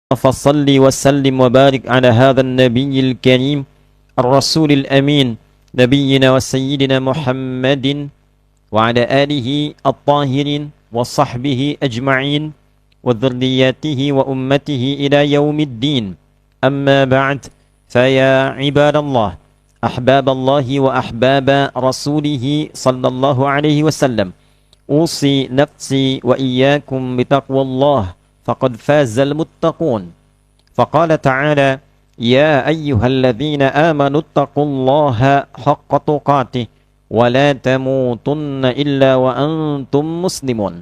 فصل وسلم وبارك على هذا النبي الكريم الرسول الأمين نبينا وسيدنا محمد وعلى آله الطاهرين وصحبه أجمعين وذرياته وأمته إلى يوم الدين. أما بعد، فيا عباد الله أحباب الله وأحباب رسوله صلى الله عليه وسلم، أوصي نفسي وإياكم بتقوى الله فقد فاز المتقون. فقال تعالى: يا أيها الذين آمنوا اتقوا الله حق تقاته ولا تموتن إلا وأنتم مسلمون.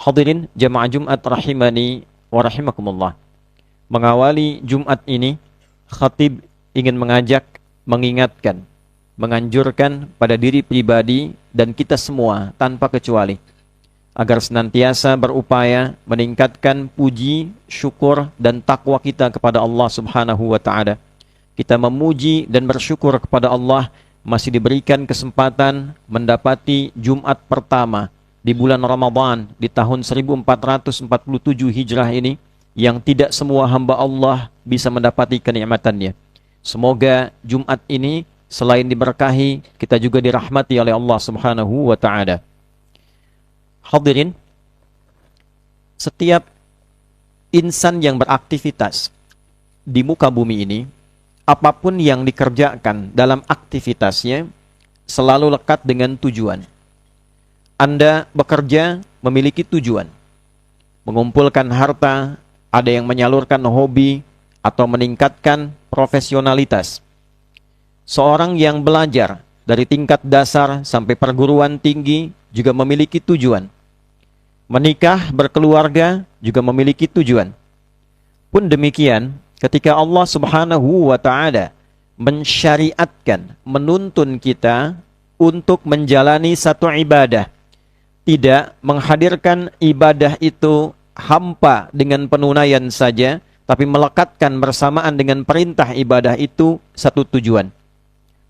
Hadirin jamaah Jumat rahimani wa rahimakumullah. Mengawali Jumat ini, khatib ingin mengajak, mengingatkan, menganjurkan pada diri pribadi dan kita semua tanpa kecuali agar senantiasa berupaya meningkatkan puji, syukur, dan takwa kita kepada Allah Subhanahu wa Ta'ala. Kita memuji dan bersyukur kepada Allah masih diberikan kesempatan mendapati Jumat pertama di bulan Ramadan di tahun 1447 Hijrah ini, yang tidak semua hamba Allah bisa mendapati kenikmatannya. Semoga Jumat ini selain diberkahi, kita juga dirahmati oleh Allah Subhanahu wa Ta'ala. Hadirin, setiap insan yang beraktivitas di muka bumi ini, apapun yang dikerjakan dalam aktivitasnya selalu lekat dengan tujuan. Anda bekerja memiliki tujuan, mengumpulkan harta, ada yang menyalurkan hobi, atau meningkatkan profesionalitas. Seorang yang belajar dari tingkat dasar sampai perguruan tinggi juga memiliki tujuan. Menikah, berkeluarga juga memiliki tujuan. Pun demikian, ketika Allah Subhanahu wa Ta'ala mensyariatkan, menuntun kita untuk menjalani satu ibadah, tidak menghadirkan ibadah itu hampa dengan penunaian saja, tapi melekatkan bersamaan dengan perintah ibadah itu satu tujuan.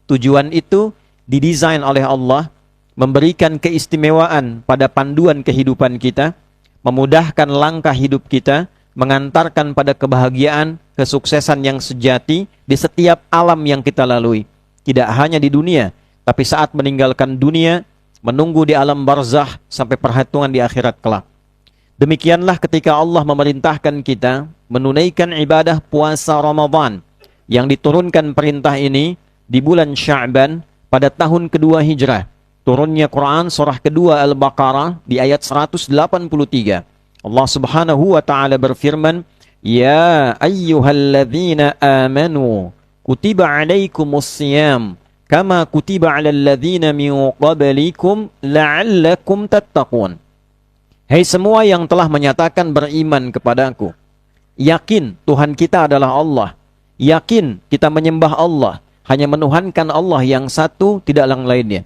Tujuan itu didesain oleh Allah, memberikan keistimewaan pada panduan kehidupan kita, memudahkan langkah hidup kita, mengantarkan pada kebahagiaan, kesuksesan yang sejati di setiap alam yang kita lalui. Tidak hanya di dunia, tapi saat meninggalkan dunia, menunggu di alam barzah sampai perhitungan di akhirat kelak. Demikianlah ketika Allah memerintahkan kita menunaikan ibadah puasa Ramadan, yang diturunkan perintah ini di bulan Sya'ban pada tahun kedua Hijrah. Turunnya Quran surah kedua Al-Baqarah di ayat 183. Allah Subhanahu wa Ta'ala berfirman, Ya ayyuhalladzina amanu kutiba alaikumusiyam kama kutiba alal ladzina min qablikum la'allakum tattaqun. Hai semua yang telah menyatakan beriman kepadaku, yakin Tuhan kita adalah Allah, yakin kita menyembah Allah, hanya menuhankan Allah yang satu, tidak yang lainnya.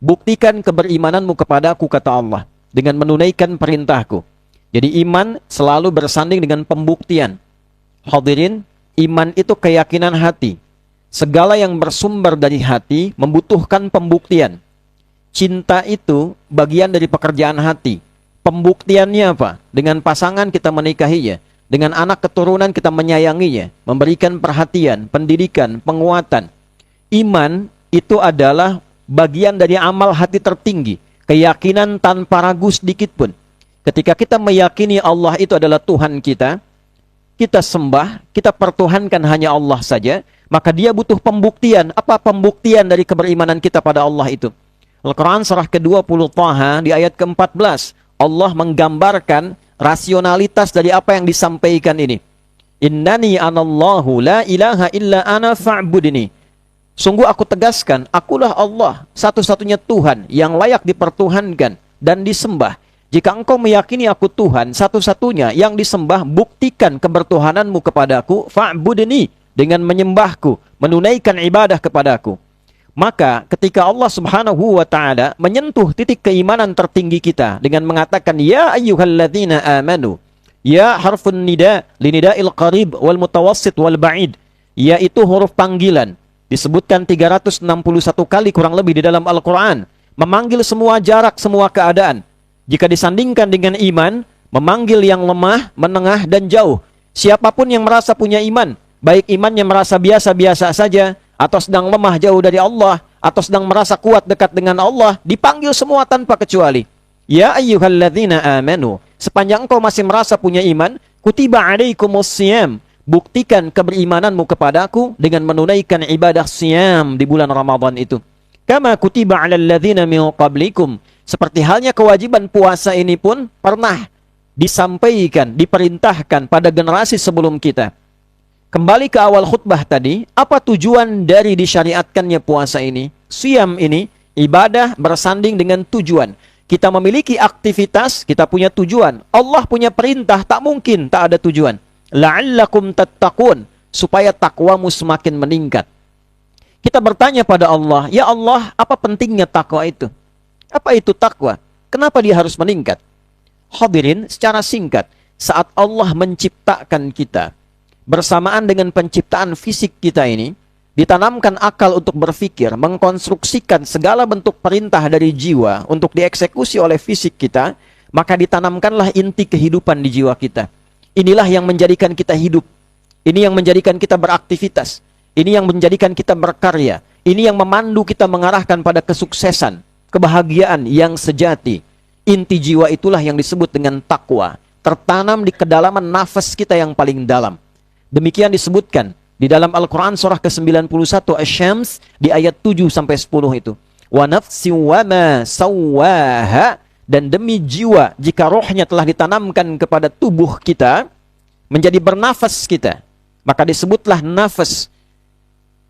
Buktikan keberimananmu kepadaku, kata Allah, dengan menunaikan perintahku. Jadi iman selalu bersanding dengan pembuktian. Hadirin, iman itu keyakinan hati. Segala yang bersumber dari hati membutuhkan pembuktian. Cinta itu bagian dari pekerjaan hati. Pembuktiannya apa? Dengan pasangan kita menikahinya, dengan anak keturunan kita menyayanginya, memberikan perhatian, pendidikan, penguatan. Iman itu adalah bagian dari amal hati tertinggi, keyakinan tanpa ragu sedikit pun. Ketika kita meyakini Allah itu adalah Tuhan kita, kita sembah, kita pertuhankan hanya Allah saja, maka dia butuh pembuktian. Apa pembuktian dari keberimanan kita pada Allah itu? Al-Quran surah ke-20 Taha di ayat ke-14, Allah menggambarkan rasionalitas dari apa yang disampaikan ini. Innani anallahu la ilaha illa ana fa'budni. Sungguh aku tegaskan, akulah Allah, satu-satunya Tuhan yang layak dipertuhankan dan disembah. Jika engkau meyakini aku Tuhan, satu-satunya yang disembah, buktikan kebertuhananmu kepadaku, fa'budni, dengan menyembahku, menunaikan ibadah kepadaku. Maka ketika Allah Subhanahu wa Ta'ala menyentuh titik keimanan tertinggi kita dengan mengatakan, Ya ayyuhalladzina amanu, Ya harfun nida, linida'il qarib wal mutawassit wal ba'id, yaitu huruf panggilan. Disebutkan 361 kali kurang lebih di dalam Al-Quran. Memanggil semua jarak, semua keadaan. Jika disandingkan dengan iman, memanggil yang lemah, menengah, dan jauh. Siapapun yang merasa punya iman, baik imannya merasa biasa-biasa saja, atau sedang lemah jauh dari Allah, atau sedang merasa kuat dekat dengan Allah, dipanggil semua tanpa kecuali. Ya ayyuhalladzina amanu, sepanjang engkau masih merasa punya iman, kutiba alaikumus siyam, buktikan keberimananmu kepadaku dengan menunaikan ibadah siyam di bulan Ramadan itu. Kama kutiba alal ladzina min qablikum, seperti halnya kewajiban puasa ini pun pernah disampaikan, diperintahkan pada generasi sebelum kita. Kembali ke awal khutbah tadi, apa tujuan dari disyariatkannya puasa ini? Siyam ini, ibadah bersanding dengan tujuan. Kita memiliki aktivitas, kita punya tujuan. Allah punya perintah, tak mungkin tak ada tujuan. La'allakum tattaqun, supaya takwamu semakin meningkat. Kita bertanya pada Allah, ya Allah, apa pentingnya takwa itu? Apa itu takwa? Kenapa dia harus meningkat? Hadirin, secara singkat, saat Allah menciptakan kita, bersamaan dengan penciptaan fisik kita ini, ditanamkan akal untuk berpikir, mengkonstruksikan segala bentuk perintah dari jiwa untuk dieksekusi oleh fisik kita, maka ditanamkanlah inti kehidupan di jiwa kita. Inilah yang menjadikan kita hidup. Ini yang menjadikan kita beraktivitas. Ini yang menjadikan kita berkarya. Ini yang memandu kita mengarahkan pada kesuksesan, kebahagiaan yang sejati. Inti jiwa itulah yang disebut dengan takwa, tertanam di kedalaman nafas kita yang paling dalam. Demikian disebutkan di dalam Al-Quran surah ke-91 Asy-Syams di ayat 7-10 itu. Wa nafsi wa ma sawwaha, dan demi jiwa jika rohnya telah ditanamkan kepada tubuh kita menjadi bernafas kita, maka disebutlah nafas.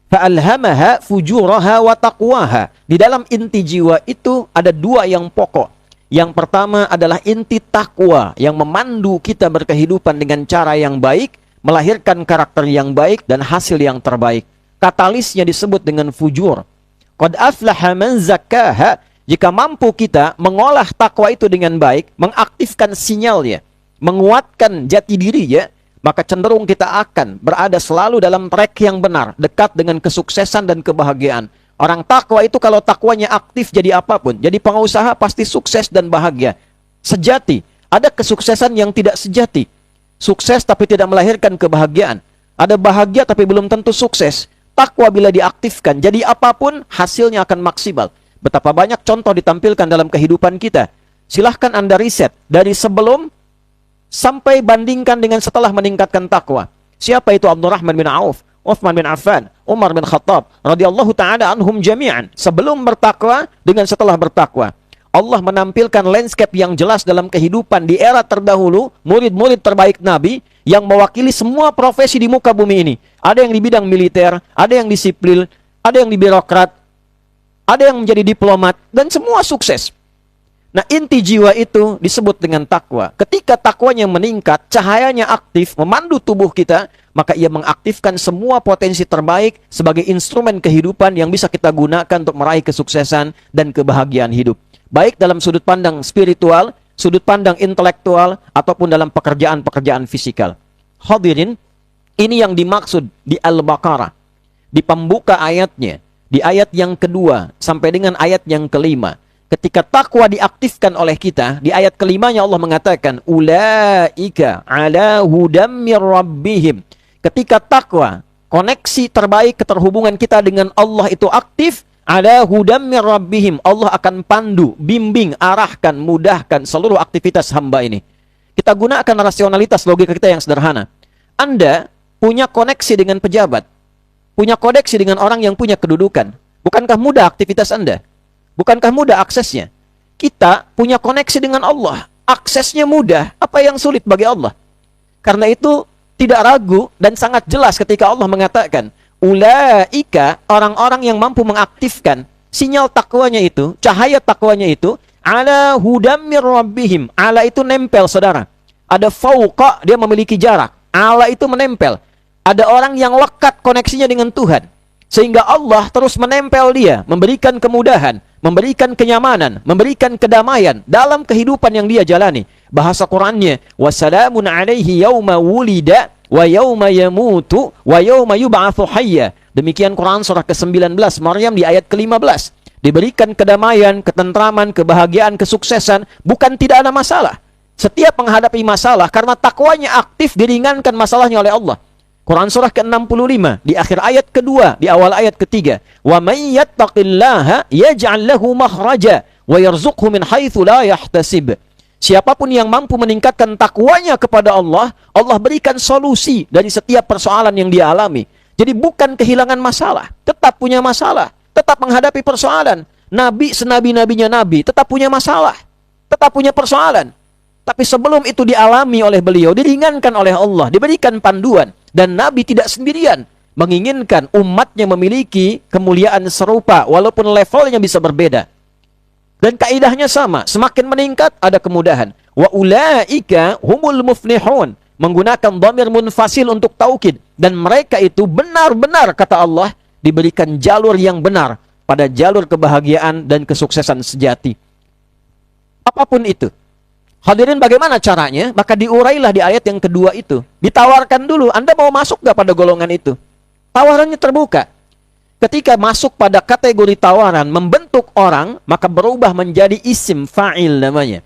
Fa'alhamaha fujuraha wa taqwaha. Di dalam inti jiwa itu ada dua yang pokok. Yang pertama adalah inti takwa yang memandu kita berkehidupan dengan cara yang baik, melahirkan karakter yang baik dan hasil yang terbaik. Katalisnya disebut dengan fujur. Qad aflaha man zakkaha. Jika mampu kita mengolah takwa itu dengan baik, mengaktifkan sinyalnya, menguatkan jati dirinya, maka cenderung kita akan berada selalu dalam track yang benar, dekat dengan kesuksesan dan kebahagiaan. Orang takwa itu kalau takwanya aktif jadi apapun, jadi pengusaha pasti sukses dan bahagia. Sejati, ada kesuksesan yang tidak sejati. Sukses tapi tidak melahirkan kebahagiaan. Ada bahagia tapi belum tentu sukses. Takwa bila diaktifkan, jadi apapun hasilnya akan maksimal. Betapa banyak contoh ditampilkan dalam kehidupan kita. Silahkan Anda riset dari sebelum sampai bandingkan dengan setelah meningkatkan takwa. Siapa itu Abdurrahman bin Auf, Uthman bin Affan, Umar bin Khattab, radhiyallahu ta'ala anhum jami'an. Sebelum bertakwa dengan setelah bertakwa. Allah menampilkan landscape yang jelas dalam kehidupan di era terdahulu, murid-murid terbaik Nabi, yang mewakili semua profesi di muka bumi ini. Ada yang di bidang militer, ada yang di sipil, ada yang di birokrat, ada yang menjadi diplomat, dan semua sukses. Nah, inti jiwa itu disebut dengan takwa. Ketika takwanya meningkat, cahayanya aktif, memandu tubuh kita, maka ia mengaktifkan semua potensi terbaik sebagai instrumen kehidupan yang bisa kita gunakan untuk meraih kesuksesan dan kebahagiaan hidup. Baik dalam sudut pandang spiritual, sudut pandang intelektual, ataupun dalam pekerjaan-pekerjaan fisikal. Hadirin, ini yang dimaksud di Al-Baqarah. Di pembuka ayatnya, di ayat yang kedua sampai dengan ayat yang kelima. Ketika takwa diaktifkan oleh kita, di ayat kelimanya Allah mengatakan, Ulaika ala hudam mir rabbihim. Ketika takwa, koneksi terbaik keterhubungan kita dengan Allah itu aktif, ala hudam mir rabbihim. Allah akan pandu, bimbing, arahkan, mudahkan seluruh aktivitas hamba ini. Kita gunakan rasionalitas logika kita yang sederhana. Anda punya koneksi dengan pejabat, punya koneksi dengan orang yang punya kedudukan. Bukankah mudah aktivitas Anda? Bukankah mudah aksesnya? Kita punya koneksi dengan Allah, aksesnya mudah. Apa yang sulit bagi Allah? Karena itu tidak ragu dan sangat jelas ketika Allah mengatakan, Ulaika, orang-orang yang mampu mengaktifkan sinyal takwanya itu, cahaya takwanya itu, ala hudam mir rabbihim. Ala itu nempel, saudara. Ada fauqa, dia memiliki jarak. Ala itu menempel. Ada orang yang lekat koneksinya dengan Tuhan, sehingga Allah terus menempel dia, memberikan kemudahan, memberikan kenyamanan, memberikan kedamaian dalam kehidupan yang dia jalani. Bahasa Qur'annya, wassalamun alaihi yauma wulida wa yauma yamutu wa yauma yub'atsu hayya. Demikian Quran surah ke-19 Maryam di ayat ke-15. Diberikan kedamaian, ketentraman, kebahagiaan, kesuksesan, bukan tidak ada masalah. Setiap menghadapi masalah, karena takwanya aktif, diringankan masalahnya oleh Allah. Quran surah ke-65, di akhir ayat kedua, di awal ayat ketiga. Wa may yattaqillaha yaj'al lahu makhraja wa yarzuqhu min haitsu la yahtasib. Siapapun yang mampu meningkatkan takwanya kepada Allah, Allah berikan solusi dari setiap persoalan yang dia alami. Jadi bukan kehilangan masalah, tetap punya masalah, tetap menghadapi persoalan. Nabi senabi-nabinya Nabi tetap punya masalah, tetap punya persoalan. Tapi sebelum itu dialami oleh beliau, diringankan oleh Allah, diberikan panduan. Dan Nabi tidak sendirian menginginkan umatnya memiliki kemuliaan serupa, walaupun levelnya bisa berbeda. Dan kaidahnya sama, semakin meningkat ada kemudahan. Wa ulaika humul muflihun, menggunakan dhamir munfasil untuk taukid. Dan mereka itu benar-benar, kata Allah, diberikan jalur yang benar pada jalur kebahagiaan dan kesuksesan sejati. Apapun itu. Hadirin, bagaimana caranya? Maka diurailah di ayat yang kedua itu. Ditawarkan dulu, Anda mau masuk gak pada golongan itu? Tawarannya terbuka. Ketika masuk pada kategori tawaran, membentuk orang, maka berubah menjadi isim fa'il namanya.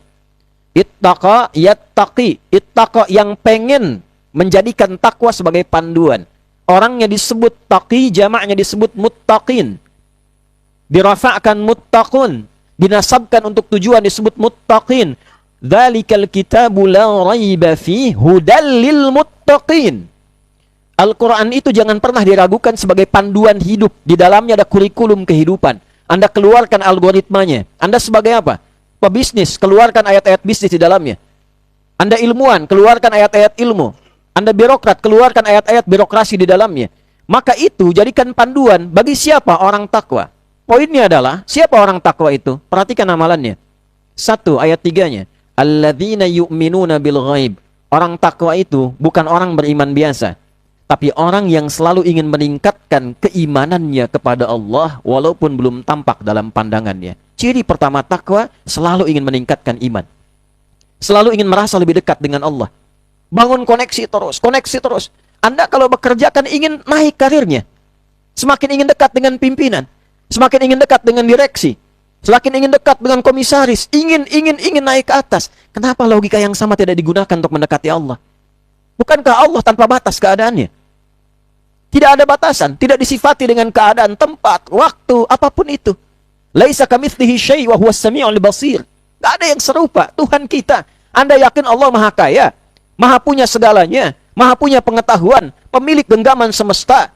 Ittaqa yattaqi. Ittaqa yang pengen menjadikan takwa sebagai panduan. Orangnya disebut taqi, jamaknya disebut muttaqin. Dirafa'kan muttaqun. Dinasabkan untuk tujuan disebut muttaqin. Dzalikal kitabu la raiba fihi hudal lil muttaqin. Al-Quran itu jangan pernah diragukan sebagai panduan hidup. Di dalamnya ada kurikulum kehidupan. Anda keluarkan algoritmanya. Anda sebagai apa? Pebisnis, keluarkan ayat-ayat bisnis di dalamnya. Anda ilmuwan, keluarkan ayat-ayat ilmu. Anda birokrat, keluarkan ayat-ayat birokrasi di dalamnya. Maka itu jadikan panduan bagi siapa orang takwa. Poinnya adalah, siapa orang takwa itu? Perhatikan amalannya. 1, ayat 3-nya. Alladzina yu'minuna bil ghaib. Orang takwa itu bukan orang beriman biasa, tapi orang yang selalu ingin meningkatkan keimanannya kepada Allah walaupun belum tampak dalam pandangannya. Ciri pertama takwa, selalu ingin meningkatkan iman. Selalu ingin merasa lebih dekat dengan Allah. Bangun koneksi terus, koneksi terus. Anda kalau bekerja kan ingin naik karirnya. Semakin ingin dekat dengan pimpinan, semakin ingin dekat dengan direksi. Semakin ingin dekat dengan komisaris, ingin naik ke atas. Kenapa logika yang sama tidak digunakan untuk mendekati Allah? Bukankah Allah tanpa batas keadaannya? Tidak ada batasan, tidak disifati dengan keadaan, tempat, waktu, apapun itu. Laisa kamitslihi syai' wa huwas sami'ul basir. Tidak ada yang serupa Tuhan kita. Anda yakin Allah Maha Kaya, Maha punya segalanya, Maha punya pengetahuan, pemilik genggaman semesta.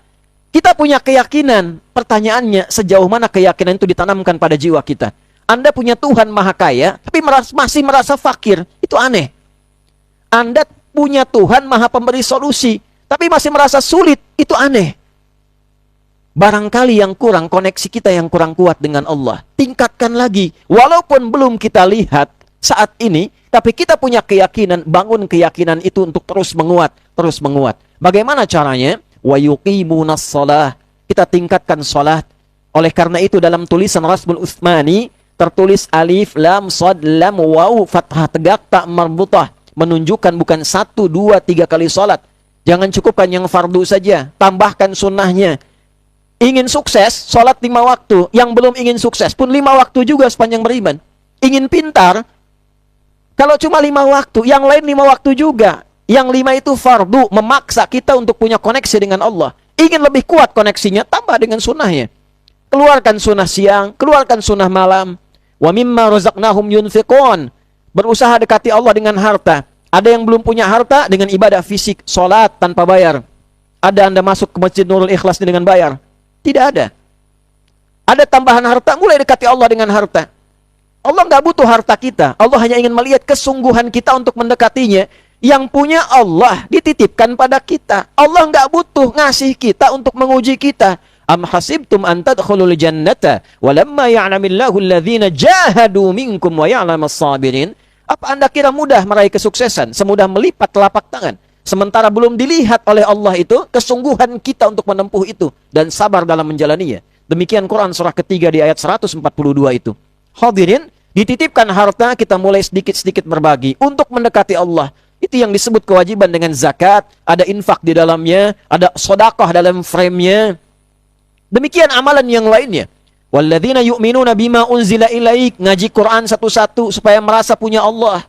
Kita punya keyakinan, pertanyaannya sejauh mana keyakinan itu ditanamkan pada jiwa kita. Anda punya Tuhan Maha Kaya, tapi masih merasa fakir, itu aneh. Anda punya Tuhan Maha Pemberi solusi, tapi masih merasa sulit, itu aneh. Barangkali yang kurang, koneksi kita yang kurang kuat dengan Allah. Tingkatkan lagi, walaupun belum kita lihat saat ini, tapi kita punya keyakinan, bangun keyakinan itu untuk terus menguat, terus menguat. Bagaimana caranya? Wa yuqimunas shalah. Kita tingkatkan salat. Oleh karena itu dalam tulisan Rasmul Utsmani tertulis alif lam shad lam waw fathah tegak tak marbutah, menunjukkan bukan 1, 2, 3 kali salat. Jangan cukupkan yang fardu saja, tambahkan sunnahnya. Ingin sukses, salat 5 waktu. Yang belum ingin sukses pun 5 waktu juga sepanjang beriman. Ingin pintar, kalau cuma 5 waktu, yang lain 5 waktu juga. Yang 5 itu fardu, memaksa kita untuk punya koneksi dengan Allah. Ingin lebih kuat koneksinya, tambah dengan sunnahnya. Keluarkan sunnah siang, keluarkan sunnah malam. Wa mimma razaqnahum yunfiqun. Berusaha dekati Allah dengan harta. Ada yang belum punya harta dengan ibadah fisik, sholat tanpa bayar. Ada Anda masuk ke Masjid Nurul Ikhlas dengan bayar? Tidak ada. Ada tambahan harta, mulai dekati Allah dengan harta. Allah nggak butuh harta kita. Allah hanya ingin melihat kesungguhan kita untuk mendekatinya. Yang punya Allah dititipkan pada kita. Allah nggak butuh ngasih kita untuk menguji kita. Am hasibtum an tadkhulul jannata walamma ya'lamillahu alladhina jahadu minkum wa ya'lamas sabirin. Apa Anda kira mudah meraih kesuksesan semudah melipat telapak tangan? Sementara belum dilihat oleh Allah itu kesungguhan kita untuk menempuh itu dan sabar dalam menjalaninya. Demikian Quran surah ketiga di ayat 142 itu. Hadirin, dititipkan harta, kita mulai sedikit-sedikit berbagi untuk mendekati Allah. Itu yang disebut kewajiban dengan zakat, ada infak di dalamnya, ada sedekah dalam frame-nya. Demikian amalan yang lainnya. Walladzina yu'minuna bima unzila ilaik, ngaji Quran satu-satu supaya merasa punya Allah.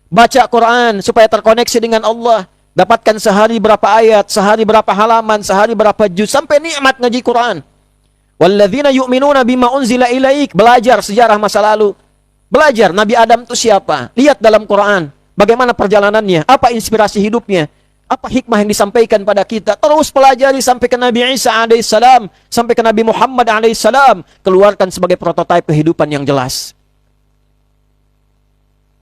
Baca Quran supaya terkoneksi dengan Allah. Dapatkan sehari berapa ayat, sehari berapa halaman, sehari berapa juz, sampai nikmat ngaji Quran. Walladzina yu'minuna bima unzila ilaik. Belajar sejarah masa lalu. Belajar Nabi Adam itu siapa. Lihat dalam Quran. Bagaimana perjalanannya. Apa inspirasi hidupnya. Apa hikmah yang disampaikan pada kita. Terus pelajari sampai ke Nabi Isa alaihissalam. Sampai ke Nabi Muhammad alaihissalam. Keluarkan sebagai prototipe kehidupan yang jelas.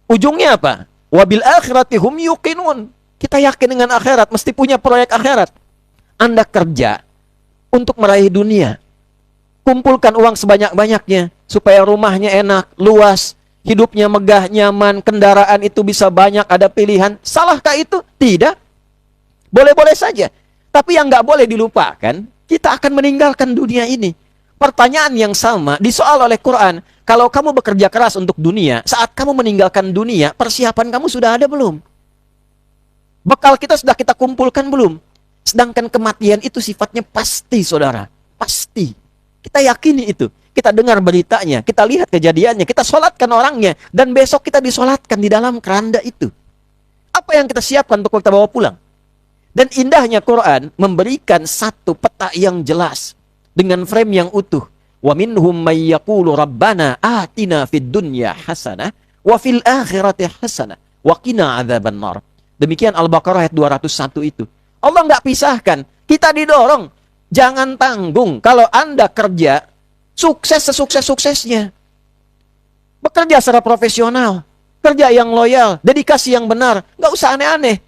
Ujungnya apa? Wabil akhirati hum yuqinun. Kita yakin dengan akhirat. Mesti punya proyek akhirat. Anda kerja untuk meraih dunia. Kumpulkan uang sebanyak-banyaknya supaya rumahnya enak, luas, hidupnya megah, nyaman, kendaraan itu bisa banyak, ada pilihan. Salahkah itu? Tidak. Boleh-boleh saja. Tapi yang nggak boleh dilupakan, kita akan meninggalkan dunia ini. Pertanyaan yang sama disoal oleh Quran. Kalau kamu bekerja keras untuk dunia, saat kamu meninggalkan dunia, persiapan kamu sudah ada belum? Bekal kita sudah kita kumpulkan belum? Sedangkan kematian itu sifatnya pasti, saudara. Pasti. Kita yakini itu. Kita dengar beritanya, kita lihat kejadiannya, kita sholatkan orangnya, dan besok kita disolatkan di dalam keranda itu. Apa yang kita siapkan untuk kita bawa pulang? Dan indahnya Quran memberikan satu peta yang jelas dengan frame yang utuh. Wa minhum may yaqulu rabbana atina fid dunya hasanah wa fil akhirati hasanah wa qina adzabannar. Demikian Al-Baqarah ayat 201 itu. Allah nggak pisahkan, kita didorong. Jangan tanggung kalau Anda kerja sukses sesukses-suksesnya. Bekerja secara profesional, kerja yang loyal, dedikasi yang benar, nggak usah aneh-aneh.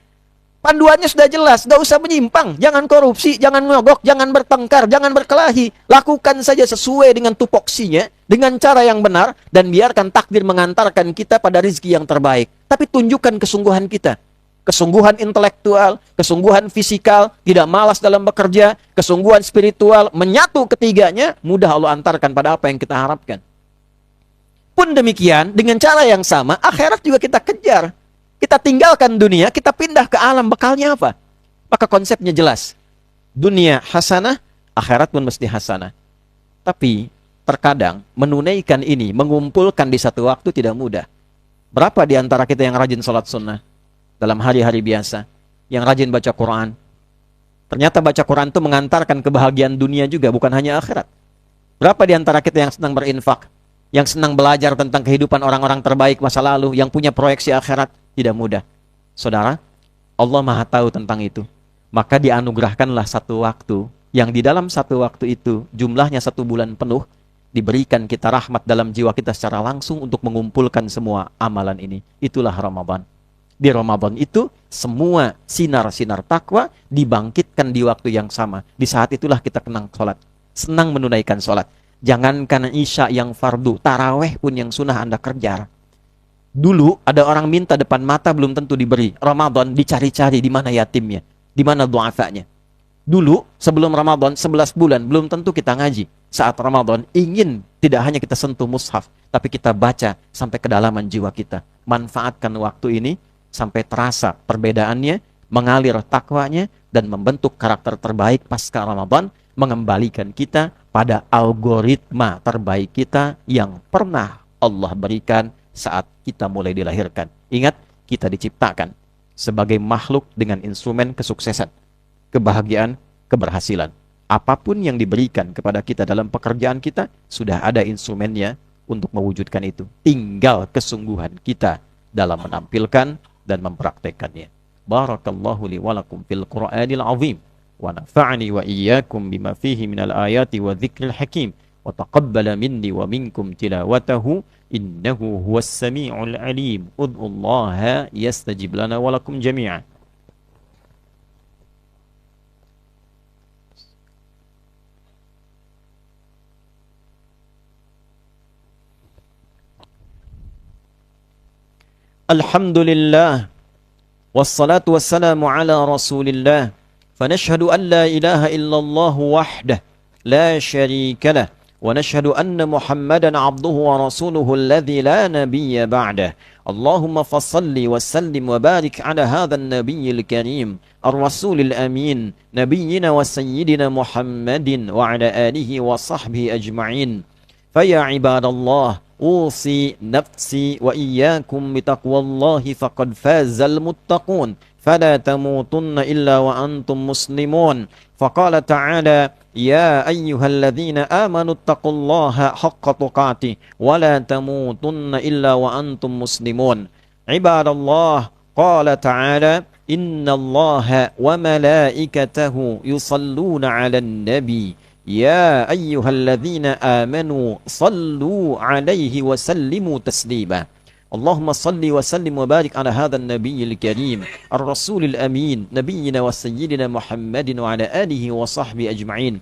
Panduannya sudah jelas, nggak usah menyimpang, jangan korupsi, jangan nyogok, jangan bertengkar, jangan berkelahi. Lakukan saja sesuai dengan tupoksinya, dengan cara yang benar, dan biarkan takdir mengantarkan kita pada rezeki yang terbaik. Tapi tunjukkan kesungguhan kita. Kesungguhan intelektual, kesungguhan fisikal, tidak malas dalam bekerja, kesungguhan spiritual, menyatu ketiganya, mudah Allah antarkan pada apa yang kita harapkan. Pun demikian, dengan cara yang sama, akhirat juga kita kejar. Kita tinggalkan dunia, kita pindah ke alam, bekalnya apa? Maka konsepnya jelas. Dunia hasanah, akhirat pun mesti hasanah. Tapi, terkadang menunaikan ini, mengumpulkan di satu waktu tidak mudah. Berapa di antara kita yang rajin sholat sunnah? Dalam hari-hari biasa, yang rajin baca Quran. Ternyata baca Quran itu mengantarkan kebahagiaan dunia juga, bukan hanya akhirat. Berapa di antara kita yang senang berinfak, yang senang belajar tentang kehidupan orang-orang terbaik masa lalu, yang punya proyeksi akhirat? Tidak mudah. Saudara, Allah Maha tahu tentang itu. Maka dianugerahkanlah satu waktu, yang di dalam satu waktu itu, jumlahnya 1 bulan penuh, diberikan kita rahmat dalam jiwa kita secara langsung untuk mengumpulkan semua amalan ini. Itulah Ramadan. Di Ramadan itu, semua sinar-sinar takwa dibangkitkan di waktu yang sama. Di saat itulah kita kenang sholat. Senang menunaikan sholat. Jangankan isya yang fardu, taraweh pun yang sunnah Anda kejar. Dulu ada orang minta depan mata belum tentu diberi. Ramadan dicari-cari di mana yatimnya, di mana du'afanya. Dulu sebelum Ramadan 11 bulan belum tentu kita ngaji. Saat Ramadan ingin tidak hanya kita sentuh mushaf, tapi kita baca sampai kedalaman jiwa kita. Manfaatkan waktu ini sampai terasa perbedaannya, mengalir takwanya, dan membentuk karakter terbaik pasca Ramadan, mengembalikan kita pada algoritma terbaik kita yang pernah Allah berikan saat kita mulai dilahirkan. Ingat, kita diciptakan sebagai makhluk dengan instrumen kesuksesan, kebahagiaan, keberhasilan. Apapun yang diberikan kepada kita dalam pekerjaan kita, sudah ada instrumennya untuk mewujudkan itu. Tinggal kesungguhan kita dalam menampilkan dan mempraktekannya. Barakallahu li wa lakum fil Qur'anil azim wa nafa'ani wa iyyakum bima fihi minal ayati wa dzikril hakim wa taqabbala minni wa minkum tilawatahu innahu huwas samiul alim. Ud'ullaha yastajib lana wa lakum jami'an. Alhamdulillah wassalatu wassalamu ala rasulillah fanashhadu an la ilaha illallah wahdah la syarika lah wa nashhadu anna muhammadan abduhu wa rasuluhu alladhi la nabiyya ba'dah. Allahumma fassalli wa sallim wa barik ala hadha an-nabiyyil karim ar-rasulil amin nabiyyina wa sayyidina Muhammadin wa ala alihi wa sahbihi ajma'in. Faya ibadallah أوصي نفسي وإياكم بتقوى الله فقد فاز المتقون فلا تموتن إلا وأنتم مسلمون فقال تعالى يا أيها الذين آمنوا اتقوا الله حق تقاته ولا تموتن إلا وأنتم مسلمون عباد الله قال تعالى إن الله وملائكته يصلون على النبي يا أيها الذين آمنوا صلوا عليه وسلموا تسليما اللهم صل وسلم وبارك على هذا النبي الكريم الرسول الأمين نبينا وسيدنا محمد وعلى آله وصحبه أجمعين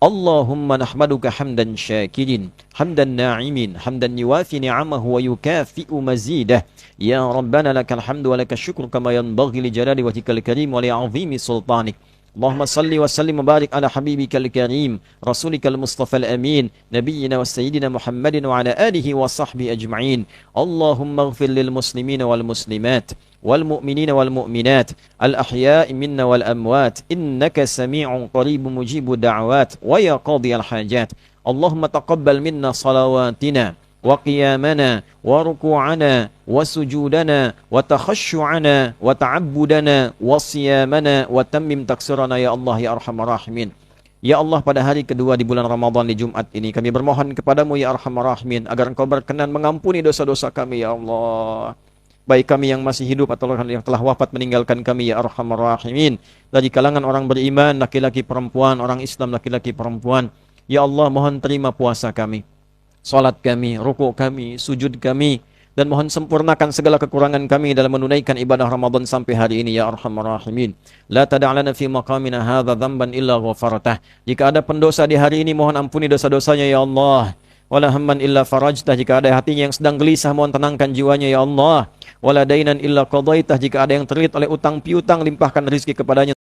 اللهم نحمدك حمدا شاكرين حمدا ناعمين حمدا يوافي نعمه ويكافئ مزيده يا ربنا لك الحمد ولك الشكر كما ينبغي لجلال وجهك الكريم ولعظيم سلطانك اللهم صل وسلم وبارك على حبيبك الكريم رسولك المصطفى الأمين نبينا وسيدنا محمد وعلى آله وصحبه أجمعين اللهم اغفر للمسلمين والمسلمات والمؤمنين والمؤمنات الأحياء منا والأموات إنك سميع قريب مجيب الدعوات ويا قاضي الحاجات اللهم تقبل منا صلواتنا وقيامنا وركوعنا وسجودنا وتخشعنا وتعبدنا وصيامنا وتمم تقصيرنا يا الله يا أرحم الراحمين. Ya Allah, pada hari kedua di bulan Ramadan di Jumat ini kami bermohon kepadamu ya Arhamar Rahimin agar Engkau berkenan mengampuni dosa-dosa kami ya Allah. Baik kami yang masih hidup atau yang telah wafat meninggalkan kami ya Arhamar Rahimin. Dari kalangan orang beriman, laki-laki perempuan, orang Islam laki-laki perempuan. Ya Allah, mohon terima puasa kami, salat kami, rukuk kami, sujud kami, dan mohon sempurnakan segala kekurangan kami dalam menunaikan ibadah Ramadan sampai hari ini ya Arhamar Rahimin. La tada'lana fi maqamina hadza dzamban illa ghafartah. Jika ada pendosa di hari ini mohon ampuni dosa-dosanya ya Allah. Wala hamman illa farajtah. Jika ada hatinya yang sedang gelisah mohon tenangkan jiwanya ya Allah. Wala dainan illa qadaitah. Jika ada yang terlilit oleh utang piutang limpahkan rezeki kepadanya.